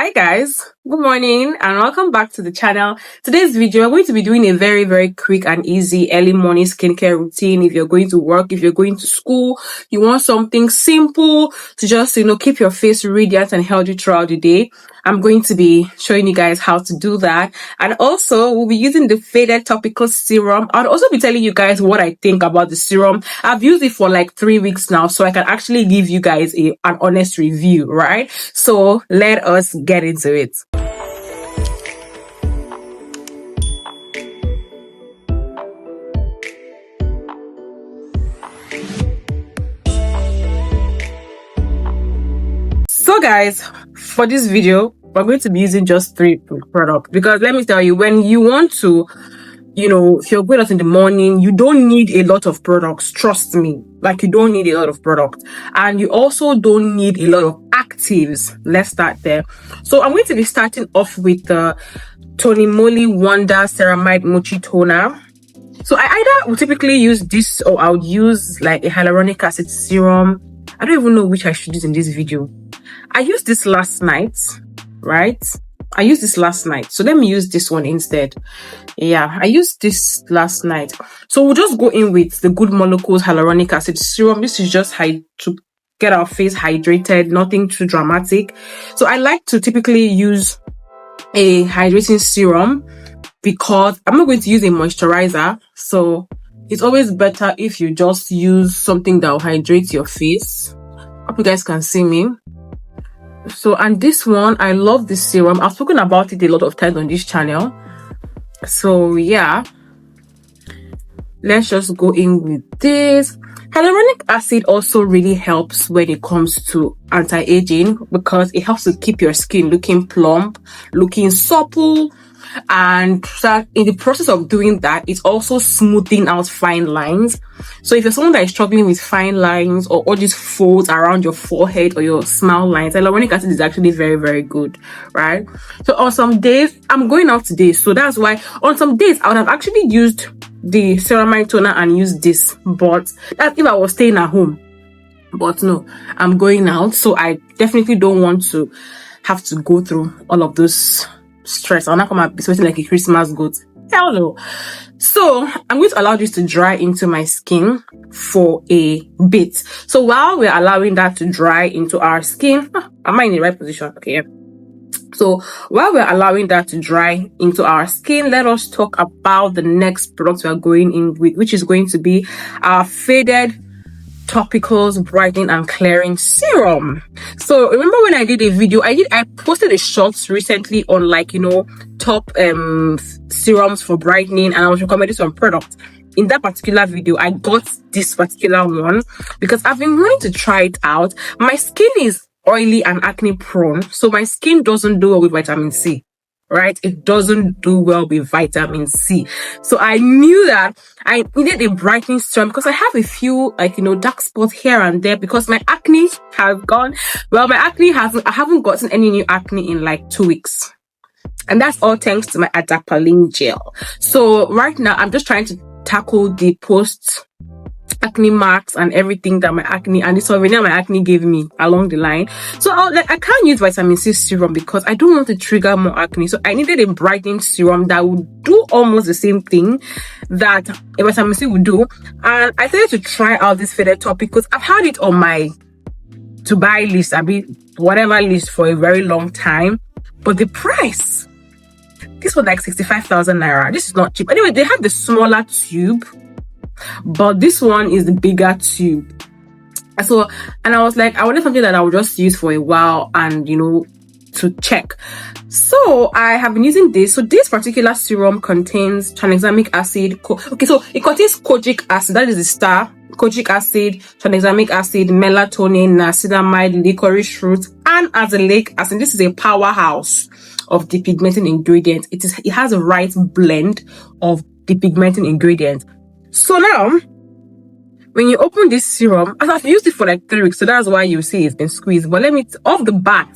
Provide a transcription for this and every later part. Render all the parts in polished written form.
Hi guys, good morning and welcome back to the channel. Today's video, we're going to be doing a very quick and easy early morning skincare routine. If you're going to work, if you're going to school, you want something simple to just, keep your face radiant and healthy throughout the day. I'm going to be showing you guys how to do that. And also, we'll be using the Faded Topical Serum. I'll also be telling you guys what I think about the serum. I've used it for like 3 weeks now, so I can actually give you guys an honest review, right? So let us get into it. So guys, for this video, we're going to be using just 3 products because let me tell you, when you want to, if you're going out in the morning, you don't need a lot of products. Trust me, like you don't need a lot of products, and you also don't need a lot of actives. Let's start there. So I'm going to be starting off with the Tony Moly Wonder Ceramide Mochi Toner. So I either would typically use this or I would use like a hyaluronic acid serum. I don't even know which I should use in this video. I used this last night, right? I used this last night. So let me use this one instead. Yeah, I used this last night. So we'll just go in with the Good Molecules Hyaluronic Acid Serum. This is just to get our face hydrated, nothing too dramatic. So I like to typically use a hydrating serum because I'm not going to use a moisturizer. So it's always better if you just use something that will hydrate your face. Hope you guys can see me. So, and this one, I love this serum. I've spoken about it a lot of times on this channel. So yeah, let's just go in with this. Hyaluronic acid also really helps when it comes to anti-aging because it helps to keep your skin looking plump, looking supple, and in the process of doing that, it's also smoothing out fine lines. So if you're someone that is struggling with fine lines or all these folds around your forehead or your smile lines, hyaluronic acid is actually very good, right? So on some days, I'm going out today, so that's why on some days I would have actually used the ceramide toner and used this, but that's if I was staying at home. But no, I'm going out, so I definitely don't want to have to go through all of those stress. I'm not gonna be sweating like a Christmas goat. Hell no. So I'm going to allow this to dry into my skin for a bit. So while we're allowing that to dry into our skin, am I in the right position? Okay, yeah. So while we're allowing that to dry into our skin, let us talk about the next product we are going in with, which is going to be our Faded Topicals Brightening and Clearing Serum. So remember when I did a video, I posted a short recently on top serums for brightening, and I was recommending some products. In that particular video, I got this particular one because I've been wanting to try it out. My skin is oily and acne prone, so my skin doesn't do well with vitamin C. Right? It doesn't do well with vitamin C. So I knew that I needed a brightening serum because I have a few dark spots here and there because my acne has gone. Well, I haven't gotten any new acne in like 2 weeks. And that's all thanks to my adapalene gel. So right now I'm just trying to tackle the post acne marks and everything that my acne and the souvenir my acne gave me along the line. So I can't use vitamin C serum because I don't want to trigger more acne. So I needed a brightening serum that would do almost the same thing that a vitamin C would do. And I decided to try out this Faded Topic because I've had it on my to buy list, whatever list for a very long time. But the price, this was like 65,000 naira. This is not cheap. Anyway, they have the smaller tube, but this one is the bigger tube. So, and I was like, I wanted something that I would just use for a while and, to check. So I have been using this. So this particular serum contains tranexamic acid. So it contains kojic acid. That is the star. Kojic acid, tranexamic acid, melatonin, niacinamide, licorice root, and azelaic acid. This is a powerhouse of depigmenting ingredients. It has a right blend of depigmenting ingredients. So now, when you open this serum, and I've used it for like 3 weeks, so that's why you see it's been squeezed. But off the bat,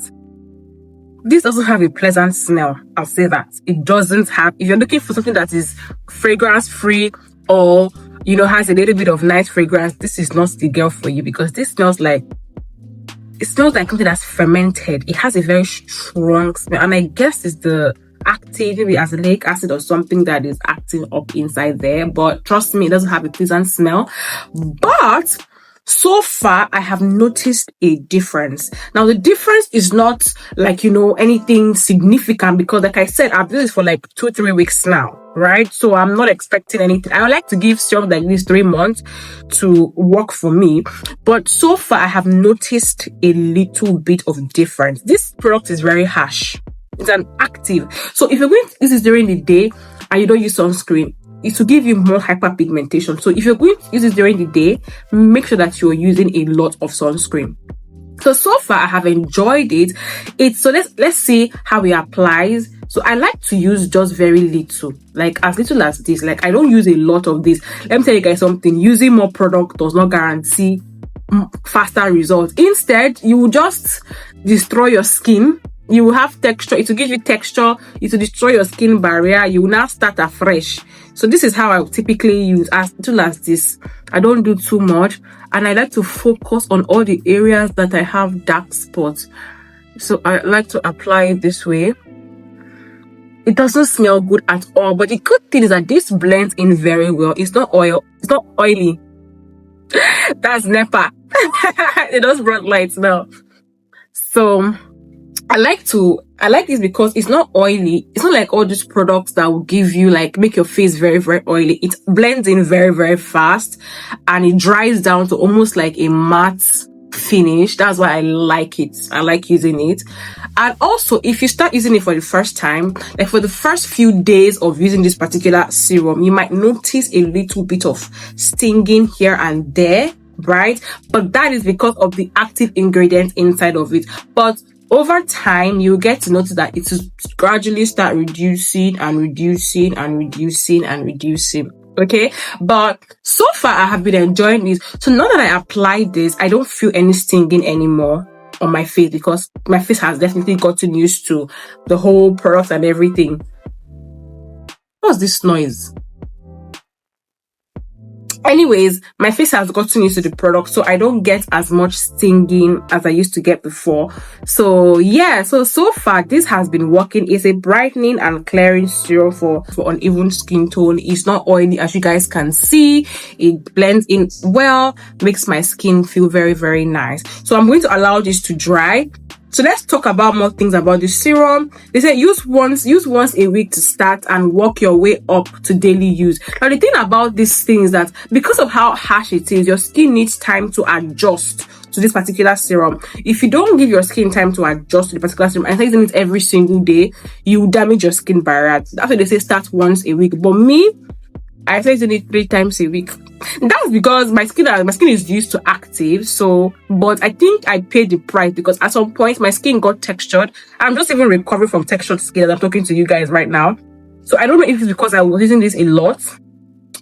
this doesn't have a pleasant smell. I'll say that. It doesn't have, if you're looking for something that is fragrance free or, has a little bit of nice fragrance, this is not the girl for you because this smells like it smells like something that's fermented. It has a very strong smell, and I guess it's the active, maybe azelaic acid or something that is active up inside there. But trust me, it doesn't have a pleasant smell. But so far, I have noticed a difference. Now, the difference is not like, anything significant, because like I said, I've been doing this for like 2-3 weeks now, right? So I'm not expecting anything. I would like to give serum like these 3 months to work for me. But so far, I have noticed a little bit of difference. This product is very harsh. It's an active. So if you're going to use this during the day and you don't use sunscreen, it's to give you more hyperpigmentation. So if you're going to use this during the day, make sure that you're using a lot of sunscreen. So far I have enjoyed it. So let's see how it applies. So I like to use just very little, like as little as this. Like I don't use a lot of this. Let me tell you guys something. Using more product does not guarantee faster results. Instead, you will just destroy your skin. You will have texture. It will give you texture. It will destroy your skin barrier. You will now start afresh. So this is how I typically use, as little as this. I don't do too much, and I like to focus on all the areas that I have dark spots. So I like to apply it this way. It doesn't smell good at all, but the good thing is that this blends in very well. It's not oil. It's not oily. That's NEPA. It does bright lights now. So I like this because it's not oily. It's not like all these products that will give you like make your face very, very oily. It blends in very, very fast, and it dries down to almost like a matte finish. That's why I like it. I like using it. And also, if you start using it for the first time, like for the first few days of using this particular serum, you might notice a little bit of stinging here and there, right? But that is because of the active ingredients inside of it. But over time, you get to notice that it will gradually start reducing and reducing and reducing and reducing. Okay, but so far I have been enjoying this. So now that I applied this, I don't feel any stinging anymore on my face, because my face has definitely gotten used to the whole product and everything. What's this noise? Anyways, my face has gotten used to the product, so I don't get as much stinging as I used to get before. So yeah, so far this has been working. It's a brightening and clearing serum for uneven skin tone. It's not oily, as you guys can see. It blends in well, makes my skin feel very, very nice. So I'm going to allow this to dry. So let's talk about more things about the serum. They say use once a week to start and work your way up to daily use. Now the thing about this thing is that because of how harsh it is, your skin needs time to adjust to this particular serum. If you don't give your skin time to adjust to the particular serum and start using it every single day, you damage your skin barrier. That's why they say start once a week. But me, I start using it 3 times a week. That's because my skin is used to active. So, but I think I paid the price, because at some point my skin got textured. I'm just even recovering from textured skin as I'm talking to you guys right now. So I don't know if it's because I was using this a lot,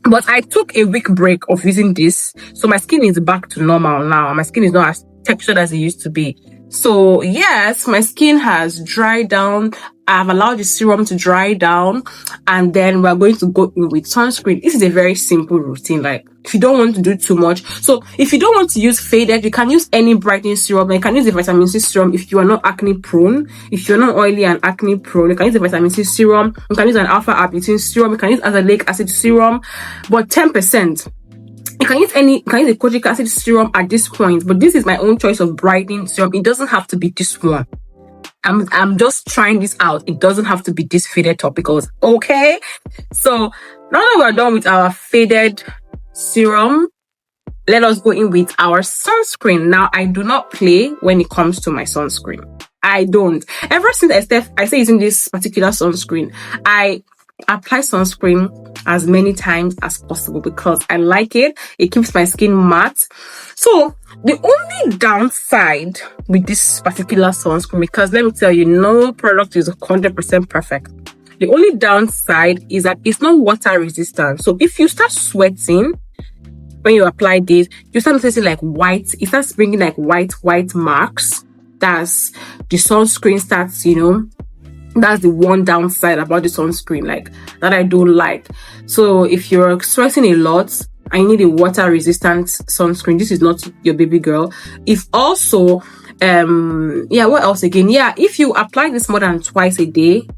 but I took a week break of using this. So my skin is back to normal now. My skin is not as textured as it used to be. So yes, my skin has dried down. I've allowed the serum to dry down, and then we're going to go in with sunscreen. This is a very simple routine. Like if you don't want to do too much, so if you don't want to use faded, you can use any brightening serum. You can use the vitamin C serum if you are not acne prone. If you're not oily and acne prone, you can use the vitamin C serum. You can use an alpha arbutin serum. You can use azelaic acid serum, but 10%. You can use a kojic acid serum at this point, but this is my own choice of brightening serum. It doesn't have to be this one. I'm just trying this out. It doesn't have to be this faded topicals. Okay. So now that we're done with our faded serum, let us go in with our sunscreen. Now, I do not play when it comes to my sunscreen. I don't. Ever since I started using this particular sunscreen, I apply sunscreen as many times as possible because I like it. It keeps my skin matte. So the only downside with this particular sunscreen, because let me tell you, no product is 100% perfect. The only downside is that it's not water resistant. So if you start sweating when you apply this, you start noticing like white. It starts bringing like white marks. That's the sunscreen starts, that's the one downside about the sunscreen, like that I don't like. So if you're sweating a lot, I need a water resistant sunscreen. This is not your baby girl. If also Yeah, what else again? Yeah, if you apply this more than twice a day,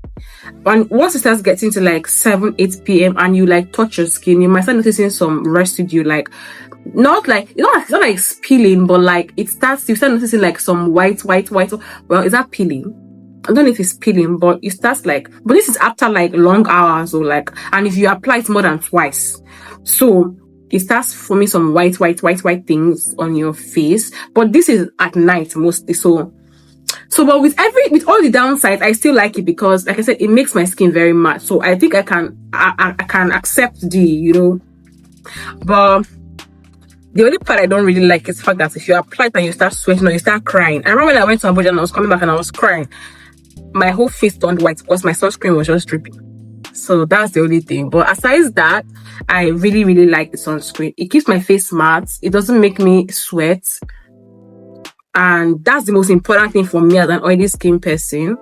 and once it starts getting to like 7-8 p.m. and you like touch your skin, you might start noticing some residue, like not like it's not like it's peeling, but like you start noticing like some white. Well, is that peeling? I don't know if it's peeling, but it starts like, but this is after like long hours or like, and if you apply it more than twice, so it starts forming some white things on your face. But this is at night mostly. So but with all the downsides, I still like it because, like I said, it makes my skin very matte. So I think I can accept but the only part I don't really like is the fact that if you apply it and you start sweating or you start crying. I remember when I went to Abuja and I was coming back and I was crying. My whole face turned white because my sunscreen was just dripping. So that's the only thing. But aside that, I really like the sunscreen. It keeps my face matte. It doesn't make me sweat. And that's the most important thing for me as an oily skin person.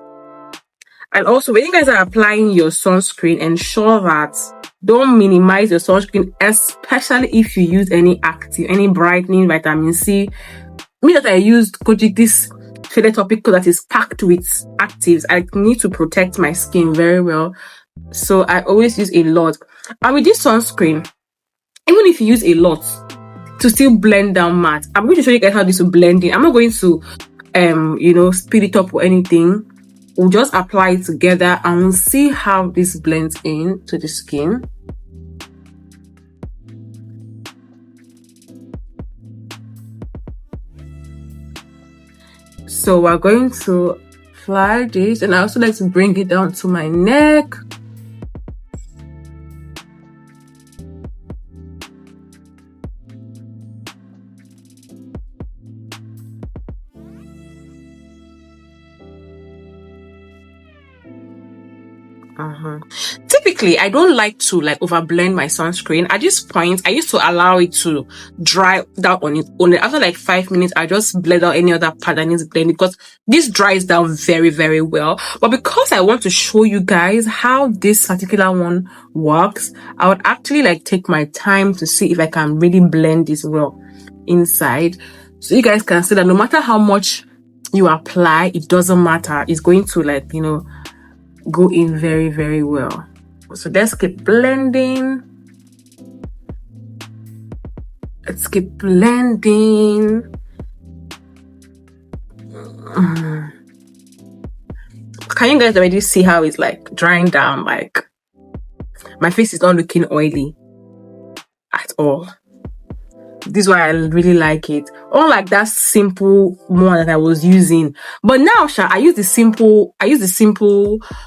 And also, when you guys are applying your sunscreen, ensure that don't minimize your sunscreen, especially if you use any active, any brightening, vitamin C. Me that I used this Faded Topical that is packed with actives. I need to protect my skin very well. So I always use a lot. And with this sunscreen, even if you use a lot, to still blend down matte. I'm going to show you guys how this will blend in. I'm not going to speed it up or anything. We'll just apply it together and we'll see how this blends in to the skin. So we're going to apply this, and I also like to bring it down to my neck. Typically, I don't like to like overblend my sunscreen. At this point, I used to allow it to dry down on its own. After like 5 minutes, I just blend out any other part that needs blending because this dries down very well. But because I want to show you guys how this particular one works, I would actually like take my time to see if I can really blend this well inside. So you guys can see that no matter how much you apply, it doesn't matter. It's going to like, go in very well. So let's keep blending. Let's keep blending. Can you guys already see how it's like drying down? Like my face is not looking oily at all. This is why I really like it. Unlike that simple one that I was using. But now, I use the simple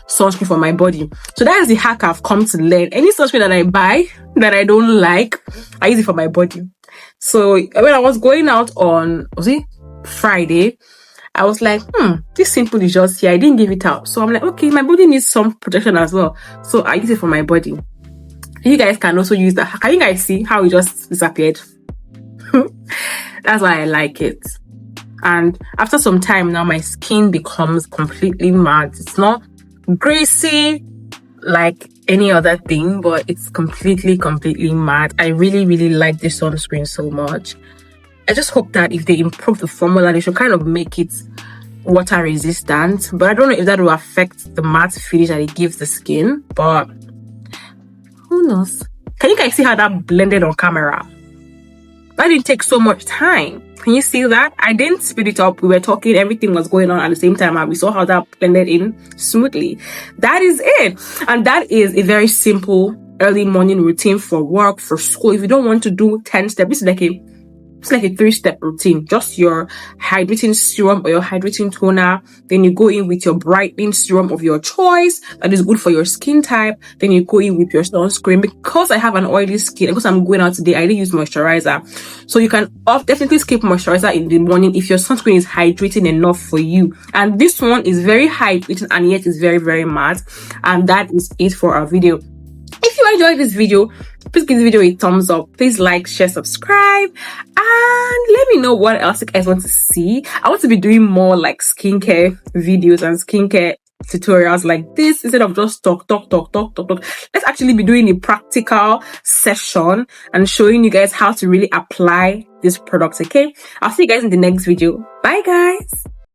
sunscreen for my body. So that is the hack I've come to learn. Any sunscreen that I buy that I don't like, I use it for my body. So when I was going out on, Friday, I was like, this simple is just here. I didn't give it out. So I'm like, okay, my body needs some protection as well. So I use it for my body. You guys can also use that. Can you guys see how it just disappeared? That's why I like it. And after some time now, my skin becomes completely matte. It's not greasy like any other thing, but it's completely matte. I really like this sunscreen so much. I just hope that if they improve the formula, they should kind of make it water resistant. But I don't know if that will affect the matte finish that it gives the skin. But who knows? Can you guys see how that blended on camera? That didn't take so much time. Can you see that? I didn't speed it up. We were talking, everything was going on at the same time, and we saw how that blended in smoothly. That is it. And that is a very simple early morning routine for work, for school. If you don't want to do 10 steps, this is like a 3-step routine. Just your hydrating serum or your hydrating toner. Then you go in with your brightening serum of your choice that is good for your skin type. Then you go in with your sunscreen. Because I have an oily skin, because I'm going out today, I didn't use moisturizer. So you can definitely skip moisturizer in the morning if your sunscreen is hydrating enough for you. And this one is very hydrating and yet is very matte. And that is it for our video. If you enjoyed this video, please give the video a thumbs up. Please like, share, subscribe, and let me know what else you guys want to see. I want to be doing more like skincare videos and skincare tutorials like this instead of just talk. Let's actually be doing a practical session and showing you guys how to really apply this product. Okay, I'll see you guys in the next video. Bye guys.